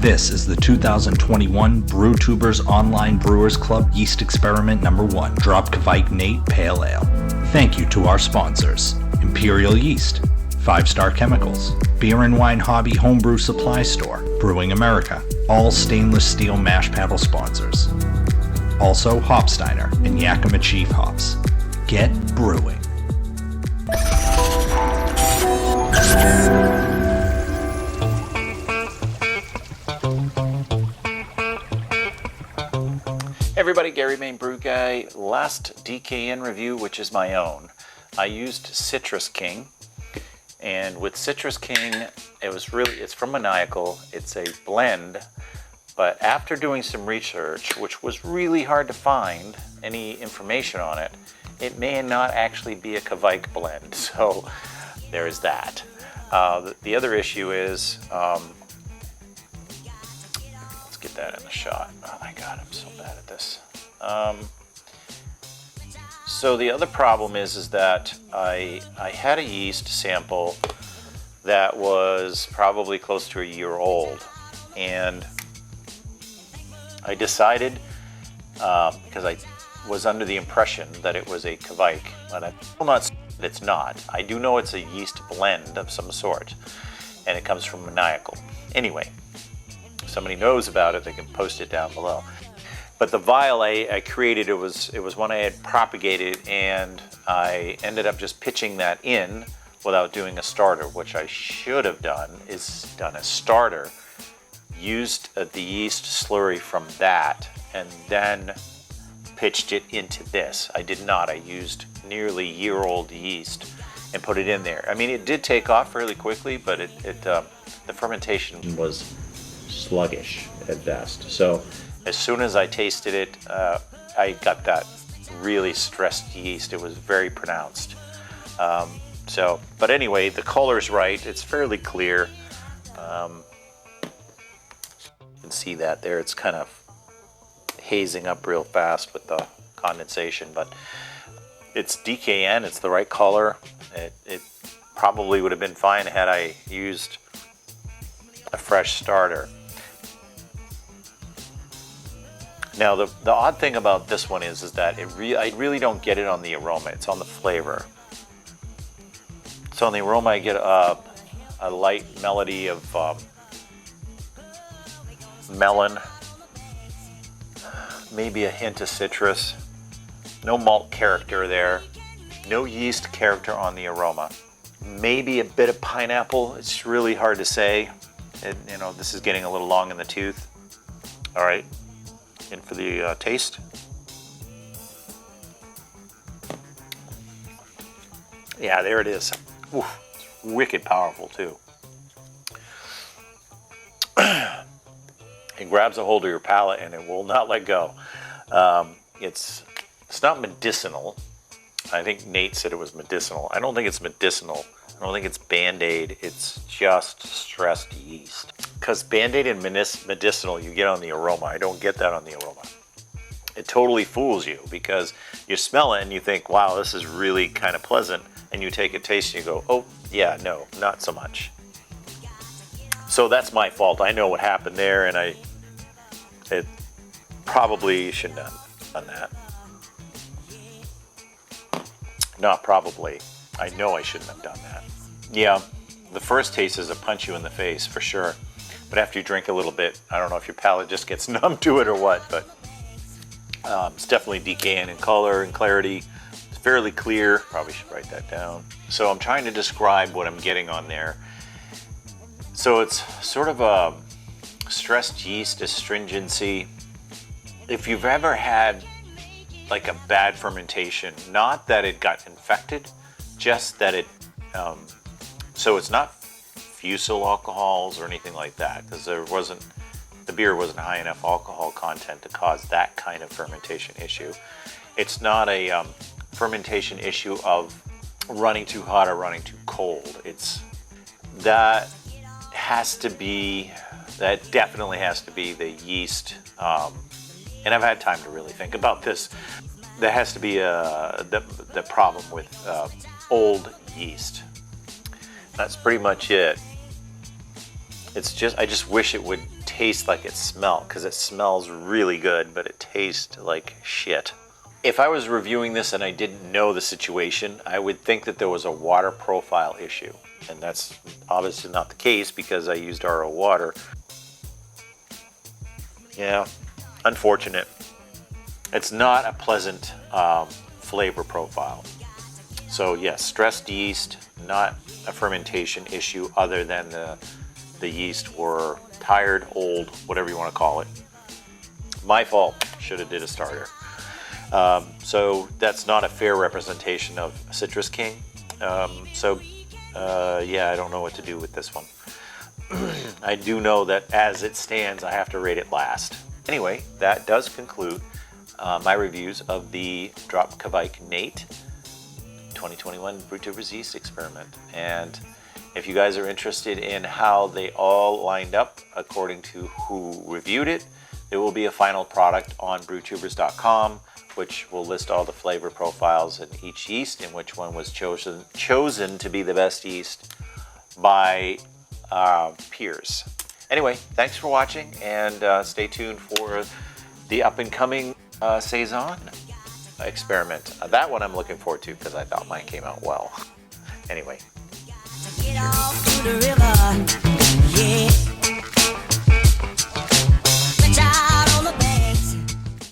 This is the 2021 Brewtubers Online Brewers Club Yeast Experiment #1 Drop Kveik Nate Pale Ale. Thank you to our sponsors: Imperial Yeast, 5 Star Chemicals, Beer and Wine Hobby Homebrew Supply Store, Brewing America, all stainless steel mash paddle sponsors. Also Hopsteiner and Yakima Chief Hops. Get brewing. Hey everybody, Gary Mainebrewguy. Last DKN review, which is my own, I used Citrus King, and with Citrus King, it's from Maniacal. It's a blend, but after doing some research, which was really hard to find any information on it, it may not actually be a Kveik blend. So there is that. The other issue is, let's get that in the shot. Oh my God, I'm so bad at this. So the other problem is that I had a yeast sample that was probably close to a year old, and I decided, because I was under the impression that it was a Kveik, but I will not say that it's not. I do know it's a yeast blend of some sort, and it comes from Maniacal. Anyway, if somebody knows about it, they can post it down below. But the vial I created, it was one I had propagated, and I ended up just pitching that in without doing a starter, which I should have done, is done a starter, used the yeast slurry from that, and then pitched it into this. I did not. I used nearly year-old yeast and put it in there. I mean, it did take off fairly quickly, but the fermentation was sluggish at best. So as soon as I tasted it, I got that really stressed yeast. It was very pronounced. But anyway, the color's right. It's fairly clear. You can see that there. It's kind of hazing up real fast with the condensation, but it's DKN. It's the right color. It probably would have been fine had I used a fresh starter. Now, the odd thing about this one is that I really don't get it on the aroma. It's on the flavor. So on the aroma, I get a light melody of melon, maybe a hint of citrus. No malt character there. No yeast character on the aroma. Maybe a bit of pineapple. It's really hard to say. This is getting a little long in the tooth. All right. In for the taste. Yeah, there it is. Ooh, it's wicked powerful too. It grabs a hold of your palate and it will not let go. It's not medicinal. I think Nate said it was medicinal. I don't think it's medicinal. I don't think it's Band-Aid. It's just stressed yeast. Because Band-Aid and medicinal, you get on the aroma. I don't get that on the aroma. It totally fools you because you smell it and you think, wow, this is really kind of pleasant. And you take a taste and you go, oh, yeah, no, not so much. So that's my fault. I know what happened there, and it probably shouldn't have done that. Not probably. I know I shouldn't have done that. Yeah, the first taste is a punch you in the face for sure. But after you drink a little bit, I don't know if your palate just gets numb to it or what, but it's definitely DKN in color and clarity. It's fairly clear. Probably should write that down. So I'm trying to describe what I'm getting on there. So it's sort of a stressed yeast astringency. If you've ever had like a bad fermentation, not that it got infected, just that it, so it's not fusel alcohols or anything like that, because the beer wasn't high enough alcohol content to cause that kind of fermentation issue. It's not a fermentation issue of running too hot or running too cold. That definitely has to be the yeast, and I've had time to really think about this. That has to be the problem with old yeast. That's pretty much it. I just wish it would taste like it smells, because it smells really good, but it tastes like shit. If I was reviewing this and I didn't know the situation, I would think that there was a water profile issue. And that's obviously not the case because I used RO water. Yeah, unfortunate. It's not a pleasant flavor profile. So yes, stressed yeast, not a fermentation issue other than the yeast were tired, old, whatever you want to call it. My fault, should have did a starter. So that's not a fair representation of Citrus King. Yeah, I don't know what to do with this one. I do know that as it stands, I have to rate it last. Anyway, that does conclude my reviews of the Drop Kveik Nate 2021 Brewtubers Yeast Experiment. And if you guys are interested in how they all lined up according to who reviewed it, there will be a final product on brewtubers.com, which will list all the flavor profiles in each yeast and which one was chosen to be the best yeast by peers. Anyway, thanks for watching, and stay tuned for the up-and-coming Saison experiment. That one I'm looking forward to because I thought mine came out well.